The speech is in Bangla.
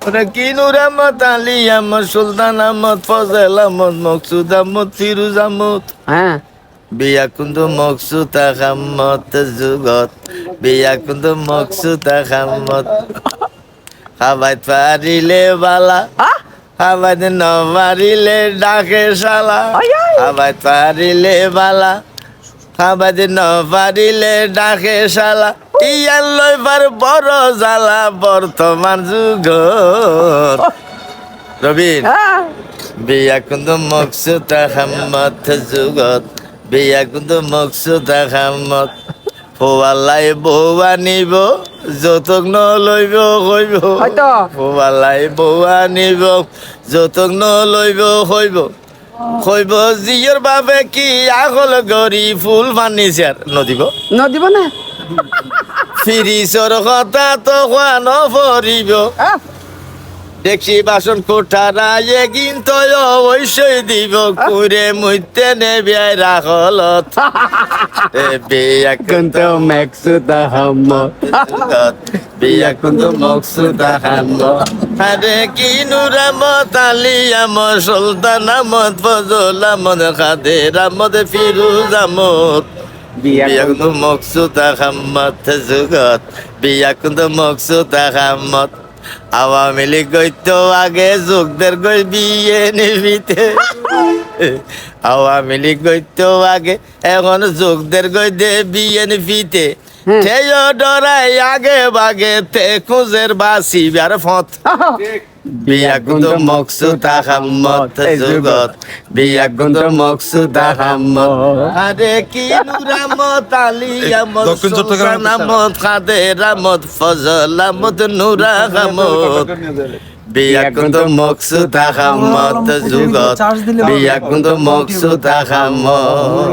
ওরে কি নূর আহমদ, আলী আহমদ, সুলতান আহমদ, ফজল আহমদ, মকসুদ আহমদ, ফিরুজ আহমদ, হ্যাঁ বিয়া কিন্তু মকসুদ আহমদ যুগত, বিয়া কিন্তু মকসুদ আহমদ। খাবাইত পারিলে বালা, আহ! খাবাইত নপারিলে ডাকে শালা, আয়, আয়। খাবাইত পারিলে বালা, খাবাইত নপারিলে ডাকে শালা, ইয়ার লইবার বড় জ্বালা বর্তমান যুগত। রবিন হ্যাঁ বিয়া কিন্তু মকসুদ আহমদ যুগত, বিয়া কিন্তু মকসুদ আহমদ। ফোয়ালাই বৌয়া নিব, যৌতুক নলইব কইব, হয়তো ফোয়ালাই বৌয়া নিব, যৌতুক নলইব কইব, কইব জিয়র বাবে কি আগল গরি ফুল ফার্নিচার নদিব, নদিব না ফিরিসর কথা তো খোয়া নফরিব, আহ! দেখছি বাসন কোঠারা কিন্তু অবশ্যই দিব, কুরে মুইতে নেবে রাখলত। বিয়া কিন্তু মকসুদ আহমদ বিয়া কিন্তু মকসুদ আহমদ। আরে কি নূর আহমদ, আলী আহমদ, সুলতান আহমদ, ফজল আহমদ, কাদের আহমদ, ফিরুজ আহমদ, বিয়া কিন্তু মকসুদ আহমদ যুগত, বিয়া কিন্তু মকসুদ আহমদ। আওয়ামী লীগ গইতো আগে যুগদের গই বিয়ে নিবিতে, আওয়ামী লীগ গইতো আগে এখন যুগদের গই দে বিয়ে নিবিতে, থেয় ডরাই আগে বাগে তে খুঁজের বাসি আর ফত। বিয়া কিন্তু মকসুদ আহমদ যুগত, বিয়া কিন্তু মকসুদ আহমদ। আরে কি নূর আহমদ, আলী আহমদ, দক্ষিণ চট্টগ্রাম সুলতান আহমদ, কাদের আহমদ, ফজল আহমদ, নূর আহমদ। বিয়া কিন্তু মকসুদ আহমদ যুগত, বিয়া কিন্তু মকসুদ আহমদ।